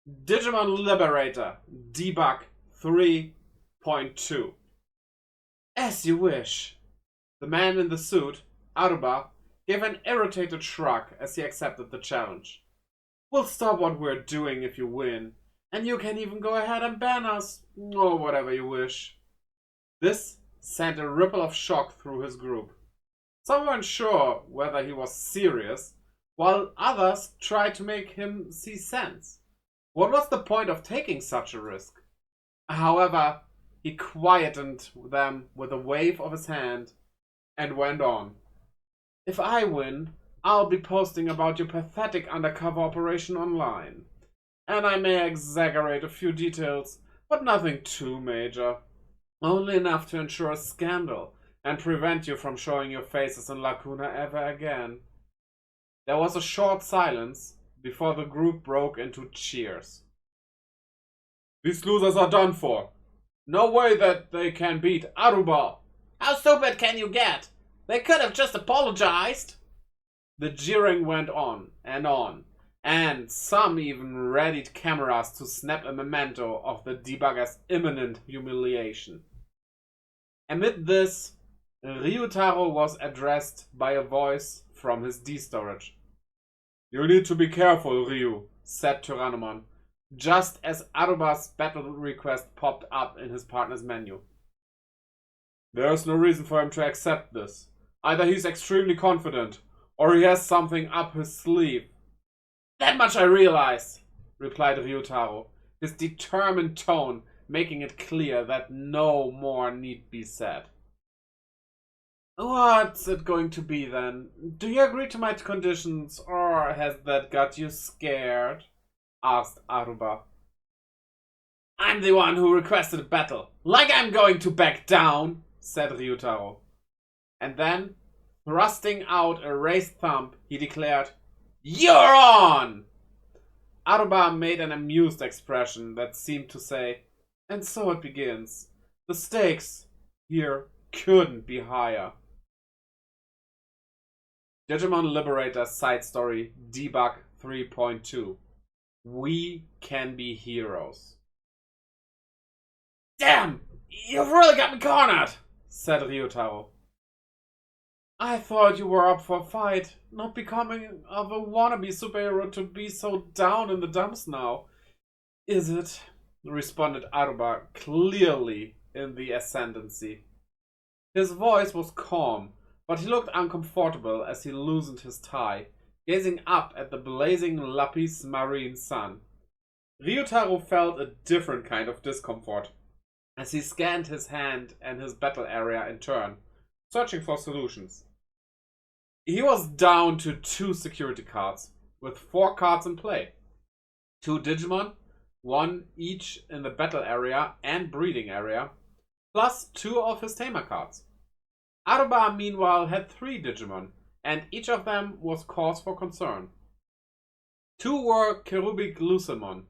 Digimon Liberator, Debug 3.2. As you wish. The man in the suit, Aruba, gave an irritated shrug as he accepted the challenge. We'll stop what we're doing if you win, and you can even go ahead and ban us, or whatever you wish. This sent a ripple of shock through his group. Some weren't sure whether he was serious, while others tried to make him see sense. What was the point of taking such a risk? However, he quietened them with a wave of his hand and went on. If I win, I'll be posting about your pathetic undercover operation online. And I may exaggerate a few details, but nothing too major. Only enough to ensure a scandal and prevent you from showing your faces in Lacuna ever again. There was a short silence before the group broke into cheers. These losers are done for. No way that they can beat Aruba. How stupid can you get? They could have just apologized. The jeering went on, and some even readied cameras to snap a memento of the debugger's imminent humiliation. Amid this, Ryutaro was addressed by a voice from his D-storage. You need to be careful, Ryu, said Tyrannomon, just as Aruba's battle request popped up in his partner's menu. There's no reason for him to accept this. Either he's extremely confident, or he has something up his sleeve. That much I realize, replied Ryutaro, his determined tone making it clear that no more need be said. What's it going to be then? Do you agree to my conditions, or has that got you scared? Asked Aruba. I'm the one who requested a battle. Like I'm going to back down, said Ryutaro. And then, thrusting out a raised thumb, he declared, You're on! Aruba made an amused expression that seemed to say, and so it begins. The stakes here couldn't be higher. Digimon Liberator side story Debug 3.2. We can be heroes. Damn! You've really got me cornered! Said Ryutaro. I thought you were up for a fight, not becoming of a wannabe superhero to be so down in the dumps now. Is it? Responded Aruba, clearly in the ascendancy. His voice was calm, but he looked uncomfortable as he loosened his tie, gazing up at the blazing lapis marine sun. Ryutaro felt a different kind of discomfort as he scanned his hand and his battle area in turn, searching for solutions. He was down to 2 security cards, with 4 cards in play. 2 Digimon, 1 each in the battle area and breeding area, plus 2 of his tamer cards. Aruba, meanwhile, had 3 Digimon, and each of them was cause for concern. 2 were cherubic Lucemon,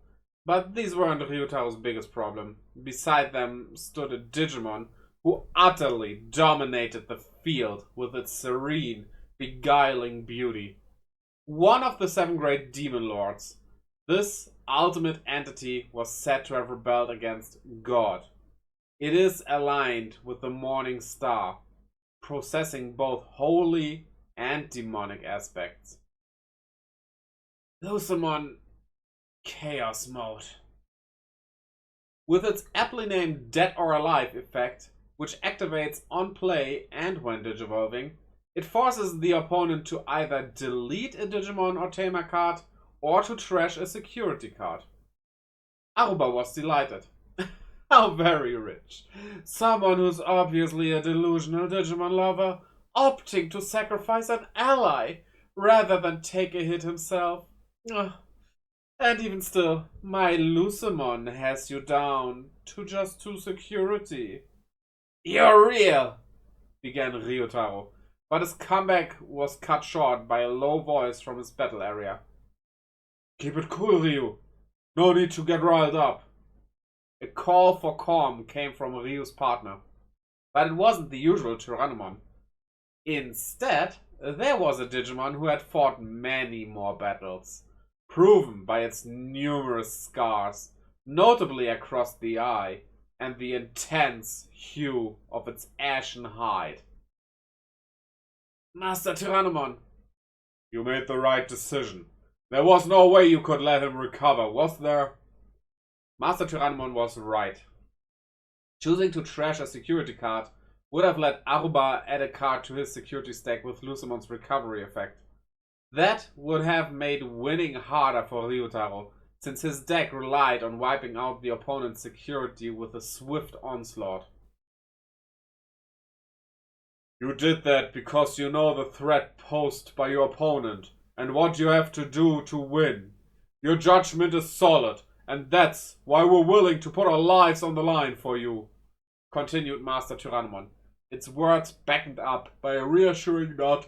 but these weren't Ryutaro's biggest problem. Beside them stood a Digimon who utterly dominated the field with its serene, beguiling beauty. One of the 7 great demon lords. This ultimate entity was said to have rebelled against God. It is aligned with the morning star, possessing both holy and demonic aspects. Lucemon Chaos Mode. With its aptly named Dead or Alive effect, which activates on play and when digivolving, it forces the opponent to either delete a Digimon or Tamer card or to trash a security card. Aruba was delighted. How very rich. Someone who's obviously a delusional Digimon lover opting to sacrifice an ally rather than take a hit himself. And even still, my Lucemon has you down to just 2 security. You're real, began Ryutaro, but his comeback was cut short by a low voice from his battle area. Keep it cool, Ryu. No need to get riled up. A call for calm came from Ryu's partner, but it wasn't the usual Tyrannomon. Instead, there was a Digimon who had fought many more battles, proven by its numerous scars, notably across the eye, and the intense hue of its ashen hide. Master Tyrannomon, you made the right decision. There was no way you could let him recover, was there? Master Tyrannomon was right. Choosing to trash a security card would have let Aruba add a card to his security stack with Lucimon's recovery effect. That would have made winning harder for Ryutaro, since his deck relied on wiping out the opponent's security with a swift onslaught. You did that because you know the threat posed by your opponent and what you have to do to win. Your judgment is solid, and that's why we're willing to put our lives on the line for you, continued Master Tyrannomon, its words backed up by a reassuring nod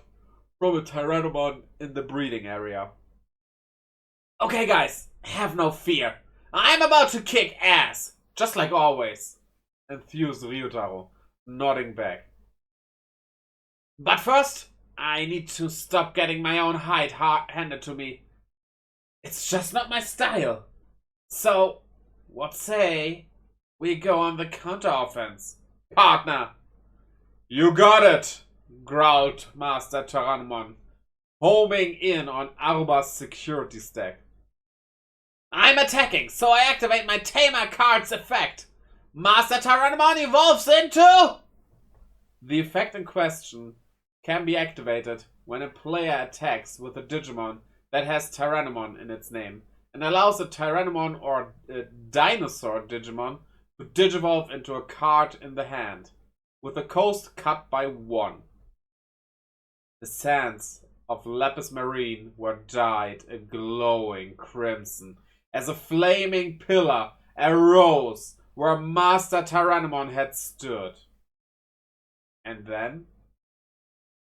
from a Tyrannomon in the breeding area. Okay guys, have no fear. I'm about to kick ass, just like always, enthused Ryutaro, nodding back. But first, I need to stop getting my own hide handed to me. It's just not my style. So, what say we go on the counter-offense, partner? You got it, growled Master Tyrannomon, homing in on Aruba's security stack. I'm attacking, so I activate my Tamer card's effect. Master Tyrannomon evolves into... The effect in question can be activated when a player attacks with a Digimon that has Tyrannomon in its name, and allows a Tyrannomon or a Dinosaur Digimon to digivolve into a card in the hand, with the cost cut by 1. The sands of Lapis Marine were dyed a glowing crimson as a flaming pillar arose where Master Tyrannomon had stood. And then,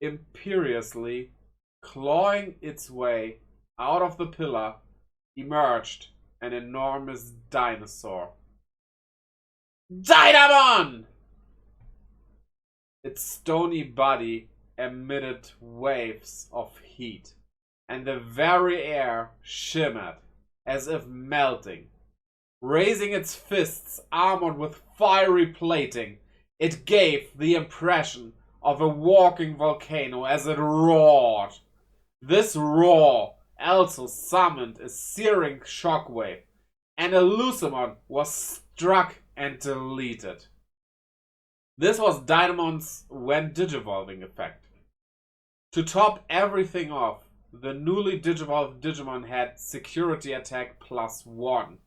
imperiously clawing its way out of the pillar, emerged an enormous dinosaur. Dynamon! Its stony body emitted waves of heat, and the very air shimmered as if melting. Raising its fists armored with fiery plating, it gave the impression of a walking volcano as it roared. This roar also summoned a searing shockwave, and a Lucimon was struck and deleted. This was Dynamon's when digivolving effect. To top everything off, the newly digivolved Digimon had security attack +1,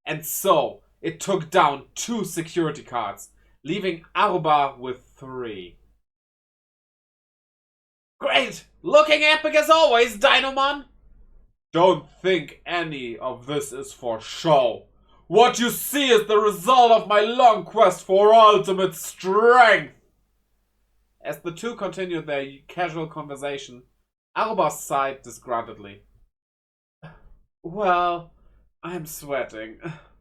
and so it took down 2 security cards, leaving Aruba with 3. Great! Looking epic as always, Dynamon! Don't think any of this is for show. What you see is the result of my long quest for ultimate strength. As the two continued their casual conversation, Aruba sighed disgruntledly. Well, I'm sweating,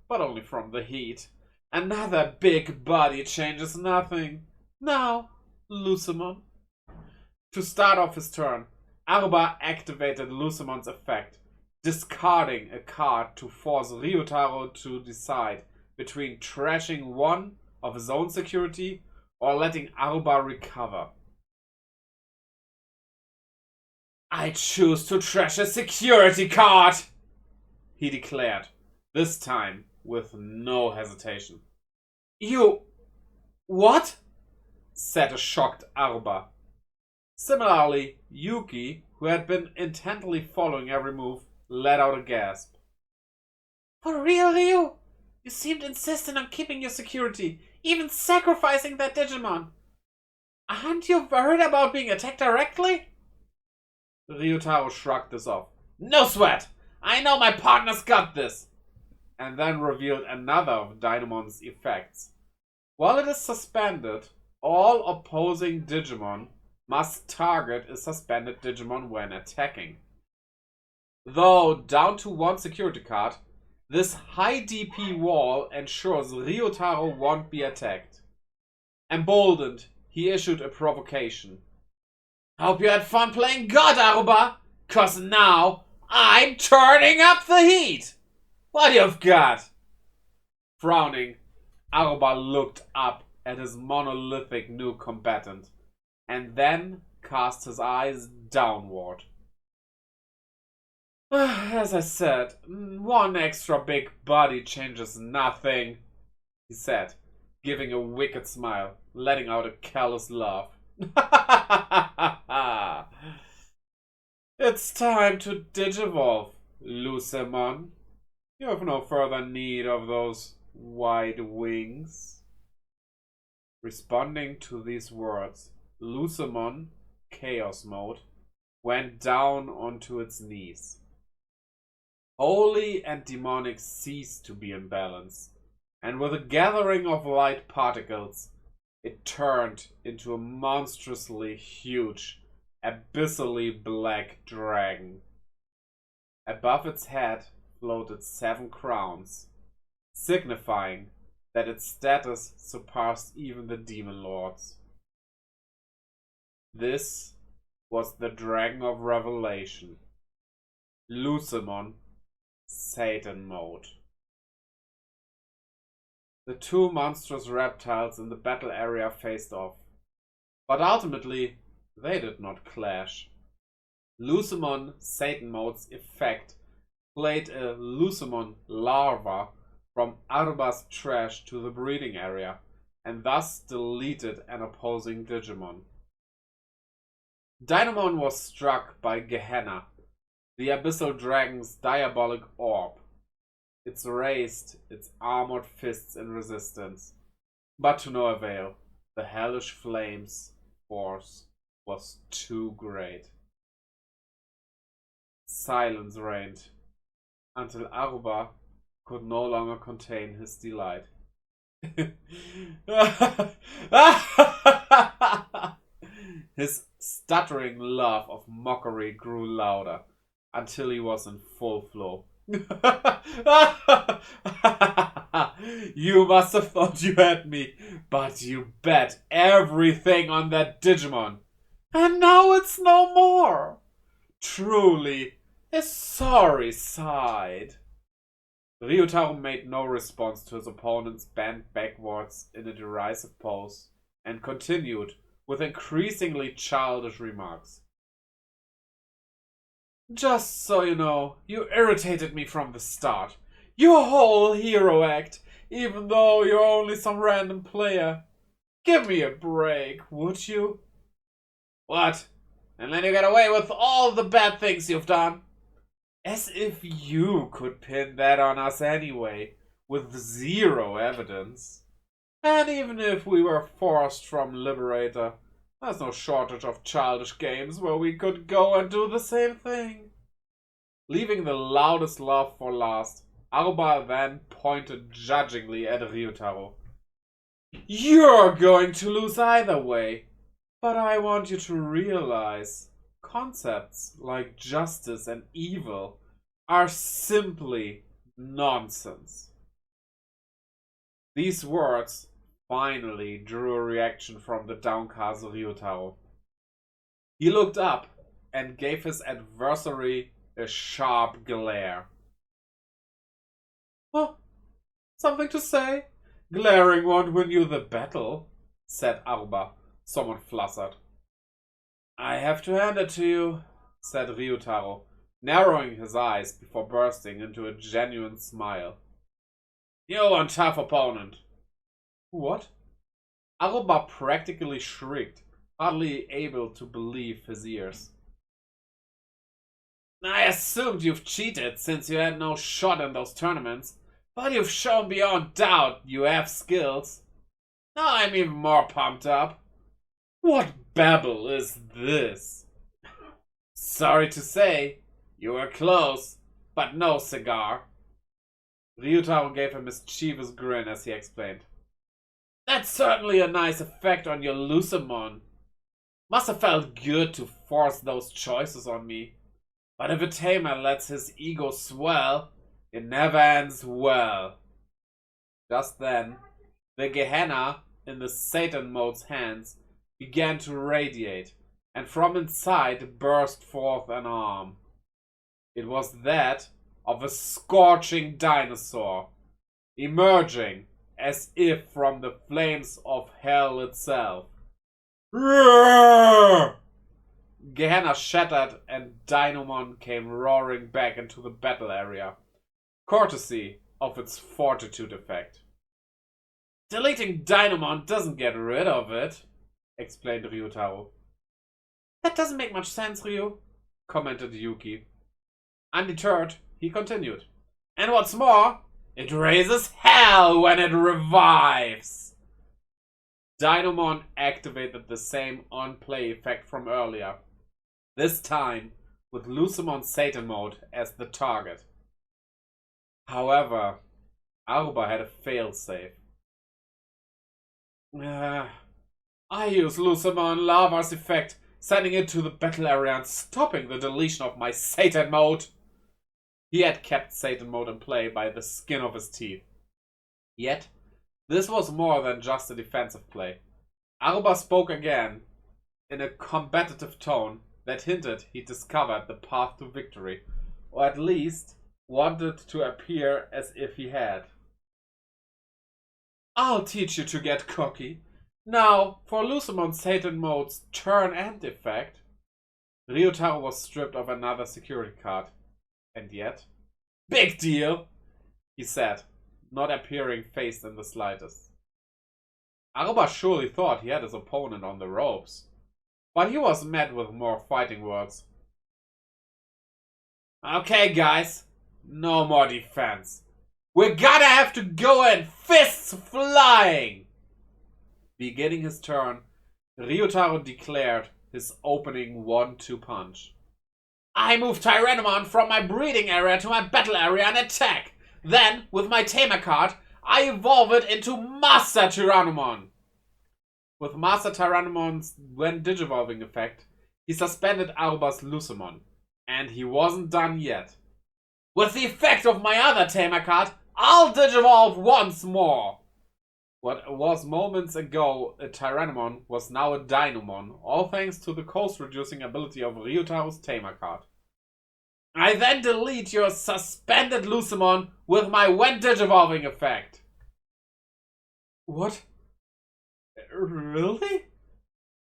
but only from the heat. Another big body change is nothing. Now, Lucimon. To start off his turn, Aruba activated Lucimon's effect, discarding a card to force Ryutaro to decide between trashing one of his own security or letting Aruba recover. I choose to trash a security card, he declared, this time with no hesitation. You... what? Said a shocked Aruba. Similarly, Yuki, who had been intently following every move, let out a gasp. For real, Ryu? You seemed insistent on keeping your security, even sacrificing that Digimon. Aren't you worried about being attacked directly? Ryutaro shrugged this off. No sweat! I know my partner's got this! And then revealed another of Dynamon's effects. While it is suspended, all opposing Digimon must target a suspended Digimon when attacking. Though down to 1 security card, this high DP wall ensures Ryutaro won't be attacked. Emboldened, he issued a provocation. Hope you had fun playing God, Aruba, 'cause now I'm turning up the heat! What you've got? Frowning, Aruba looked up at his monolithic new combatant, and then cast his eyes downward. As I said, one extra big body changes nothing, he said, giving a wicked smile, letting out a callous laugh. It's time to digivolve, Lucemon. You have no further need of those wide wings. Responding to these words, Lucemon, Chaos Mode, went down onto its knees. Holy and demonic ceased to be in balance, and with a gathering of light particles, it turned into a monstrously huge, abyssally black dragon. Above its head floated 7 crowns, signifying that its status surpassed even the demon lords. This was the Dragon of Revelation, Lucemon, Satan Mode. The two monstrous reptiles in the battle area faced off, but ultimately they did not clash. Lucemon Satan Mode's effect played a Lucemon larva from Aruba's trash to the breeding area, and thus deleted an opposing Digimon. Dynamon was struck by Gehenna, the abyssal dragon's diabolic orb. It raised its armored fists in resistance, but to no avail. The hellish flame's force was too great. Silence reigned, until Aruba could no longer contain his delight. His stuttering laugh of mockery grew louder, until he was in full flow. You must have thought you had me, but you bet everything on that Digimon. And now it's no more. Truly, a sorry sight. Ryutaro made no response to his opponent's bent backwards in a derisive pose, and continued with increasingly childish remarks. Just so you know, you irritated me from the start. Your whole hero act, even though you're only some random player. Give me a break, would you? What? And let you get away with all the bad things you've done? As if you could pin that on us anyway, with zero evidence. And even if we were forced from Liberator, there's no shortage of childish games where we could go and do the same thing. Leaving the loudest laugh for last, Aruba then pointed judgingly at Ryutaro. You're going to lose either way, but I want you to realize concepts like justice and evil are simply nonsense. These words finally drew a reaction from the downcast Ryutaro. He looked up and gave his adversary a sharp glare. Oh, something to say? Glaring won't win you the battle, said Aruba, somewhat flustered. I have to hand it to you, said Ryutaro, narrowing his eyes before bursting into a genuine smile. You're a tough opponent. What? Aruba practically shrieked, hardly able to believe his ears. I assumed you've cheated since you had no shot in those tournaments, but you've shown beyond doubt you have skills. Now I'm even more pumped up. What babble is this? Sorry to say, you were close, but no cigar. Ryutaro gave a mischievous grin as he explained. That's certainly a nice effect on your Lucemon. Must have felt good to force those choices on me. But if a tamer lets his ego swell, it never ends well. Just then, the Gehenna in the Satan Mode's hands began to radiate, and from inside burst forth an arm. It was that of a scorching dinosaur, emerging as if from the flames of hell itself. Roar! Gehenna shattered and Dynamon came roaring back into the battle area, courtesy of its fortitude effect. Deleting Dynamon doesn't get rid of it, explained Ryutaro. That doesn't make much sense, Ryu, commented Yuki. Undeterred, he continued. And what's more, it raises hell when it revives. Dynamon activated the same on-play effect from earlier, this time with Lucemon Satan mode as the target. However, Aruba had a failsafe. I use Lucemon Lava's effect, sending it to the battle area and stopping the deletion of my Satan mode. He had kept Satan mode in play by the skin of his teeth. Yet, this was more than just a defensive play. Aruba spoke again, in a combative tone that hinted he discovered the path to victory, or at least wanted to appear as if he had. I'll teach you to get cocky. Now, for Lucemon Satan mode's turn end effect, Ryutaro was stripped of another security card. And yet, big deal, he said, not appearing phased in the slightest. Aruba surely thought he had his opponent on the ropes, but he was met with more fighting words. Okay, guys, no more defense. We're gonna have to go in, fists flying! Beginning his turn, Ryutaro declared his opening 1-2 punch. I move Tyrannomon from my breeding area to my battle area and attack. Then, with my Tamer card, I evolve it into Master Tyrannomon. With Master Tyrannomon's when Digivolving effect, he suspended Aruba's Lucemon. And he wasn't done yet. With the effect of my other Tamer card, I'll Digivolve once more. What was moments ago a Tyrannomon was now a Dynamon, all thanks to the cost-reducing ability of Ryutaro's Tamer card. I then delete your suspended Lucemon with my when Digivolving effect. What? Really?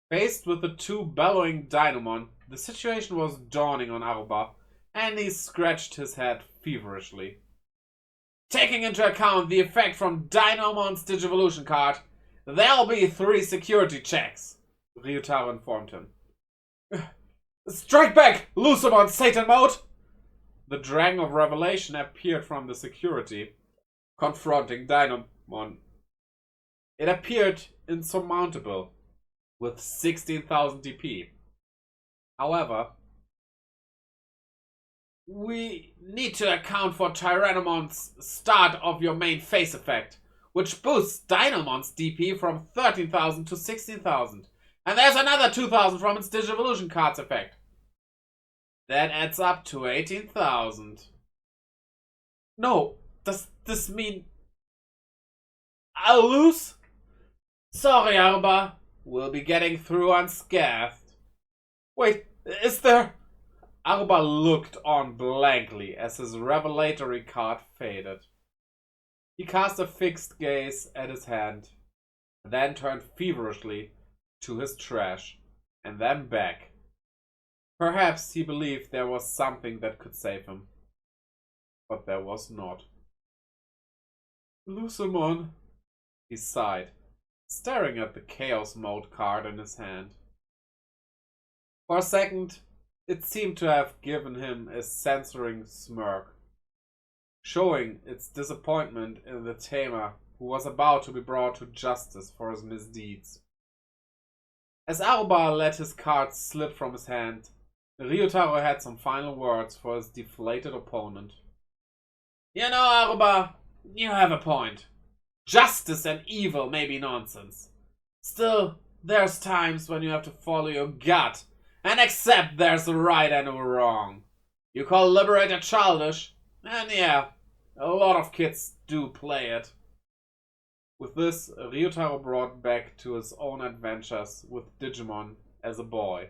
Faced with the two bellowing Dynamon, the situation was dawning on Aruba, and he scratched his head feverishly. Taking into account the effect from Dynamon's Digivolution card, there'll be 3 security checks, Ryutaro informed him. Strike back, Lucemon Satan mode! The Dragon of Revelation appeared from the security, confronting Dynamon. It appeared insurmountable, with 16,000 DP. However, we need to account for Tyrannomon's start of your main phase effect, which boosts Dynamon's DP from 13,000 to 16,000. And there's another 2,000 from its Digivolution card's effect. That adds up to 18,000. No, does this mean I'll lose? Sorry, Aruba. We'll be getting through unscathed. Wait, is there... Aruba looked on blankly as his revelatory card faded. He cast a fixed gaze at his hand, then turned feverishly to his trash, and then back. Perhaps he believed there was something that could save him. But there was not. Lucemon, he sighed, staring at the Chaos Mode card in his hand. For a second, it seemed to have given him a censoring smirk, showing its disappointment in the tamer who was about to be brought to justice for his misdeeds. As Aruba let his card slip from his hand, Ryutaro had some final words for his deflated opponent. You know, Aruba, you have a point. Justice and evil may be nonsense. Still, there's times when you have to follow your gut and accept there's a right and a wrong. You call Liberator childish, and yeah, a lot of kids do play it. With this, Ryutaro brought back to his own adventures with Digimon as a boy.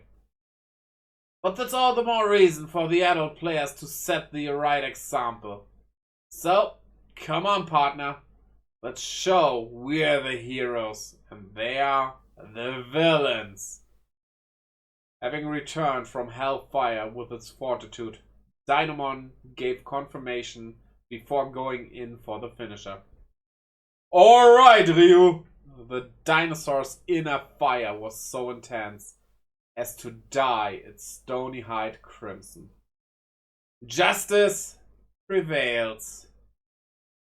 But that's all the more reason for the adult players to set the right example. So, come on, partner. Let's show we're the heroes and they are the villains. Having returned from Hellfire with its fortitude, Dynamon gave confirmation before going in for the finisher. Alright, Ryu! The dinosaur's inner fire was so intense as to dye its stony hide crimson. Justice prevails,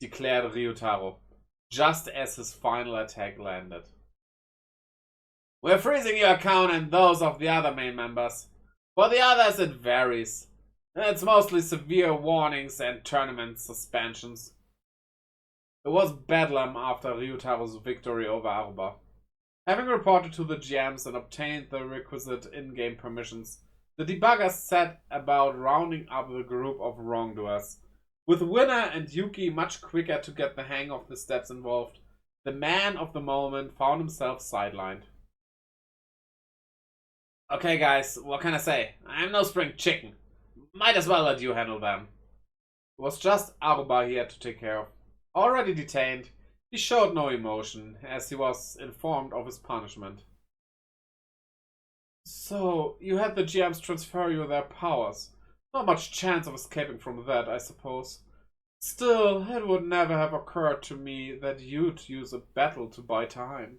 declared Ryutaro, just as his final attack landed. We're freezing your account and those of the other main members. For the others it varies. It's mostly severe warnings and tournament suspensions. It was bedlam after Ryutaro's victory over Aruba. Having reported to the GMs and obtained the requisite in-game permissions, the debuggers set about rounding up the group of wrongdoers. With Winner and Yuki much quicker to get the hang of the steps involved, the man of the moment found himself sidelined. Okay guys, what can I say? I'm no spring chicken. Might as well let you handle them. It was just Aruba he had to take care of. Already detained, he showed no emotion as he was informed of his punishment. So, you had the GMs transfer you their powers. Not much chance of escaping from that, I suppose. Still, it would never have occurred to me that you'd use a battle to buy time.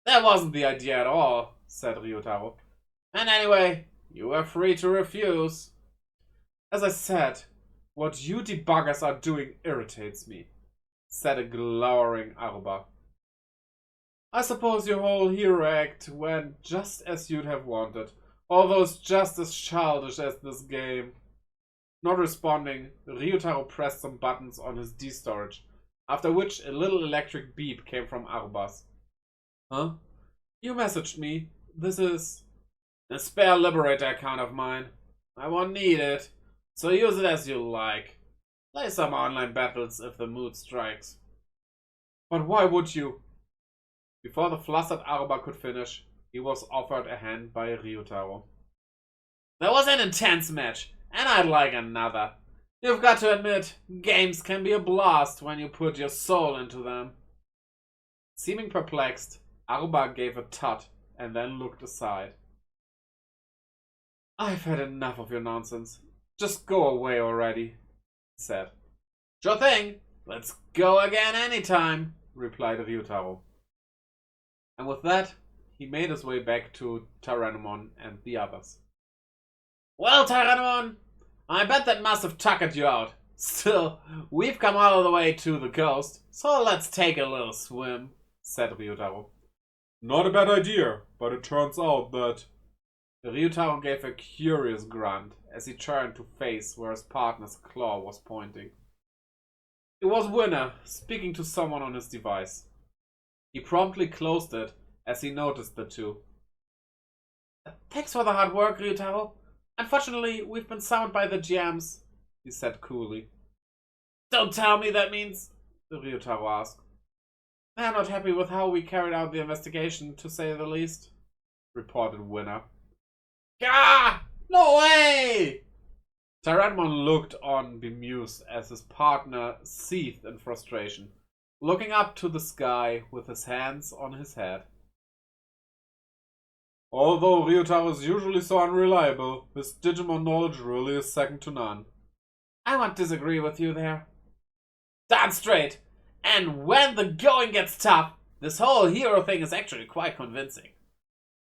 That wasn't the idea at all, said Ryutaro. And anyway, you were free to refuse. As I said, what you debuggers are doing irritates me, said a glowering Aruba. I suppose your whole hero act went just as you'd have wanted, although it's just as childish as this game. Not responding, Ryutaro pressed some buttons on his D-storage, after which a little electric beep came from Aruba's. Huh? You messaged me. This is a spare Liberator account of mine. I won't need it, so use it as you like. Play some online battles if the mood strikes. But why would you? Before the flustered Aruba could finish, he was offered a hand by Ryutaro. That was an intense match, and I'd like another. You've got to admit, games can be a blast when you put your soul into them. Seeming perplexed, Aruba gave a tut and then looked aside. I've had enough of your nonsense. Just go away already, he said. Sure thing. Let's go again anytime, replied Ryutaro. And with that, he made his way back to Tyrannomon and the others. Well, Tyrannomon, I bet that must have tuckered you out. Still, we've come all the way to the coast, so let's take a little swim, said Ryutaro. Not a bad idea, but it turns out that... Ryutaro gave a curious grunt as he turned to face where his partner's claw was pointing. It was Winner, speaking to someone on his device. He promptly closed it as he noticed the two. Thanks for the hard work, Ryutaro. Unfortunately, we've been summoned by the GMs, he said coolly. Don't tell me that means... Ryutaro asked. They're not happy with how we carried out the investigation, to say the least, reported Winner. Gah! No way! Tyrannomon looked on bemused as his partner seethed in frustration, looking up to the sky with his hands on his head. Although Ryutaro is usually so unreliable, his Digimon knowledge really is second to none. I won't disagree with you there. Darn straight! And when the going gets tough, this whole hero thing is actually quite convincing.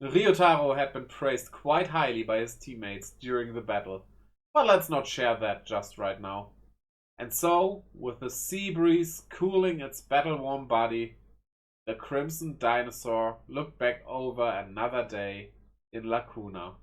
Ryutaro had been praised quite highly by his teammates during the battle, but let's not share that just right now. And so, with the sea breeze cooling its battle-warm body, the Crimson Dinosaur looked back over another day in Lacuna.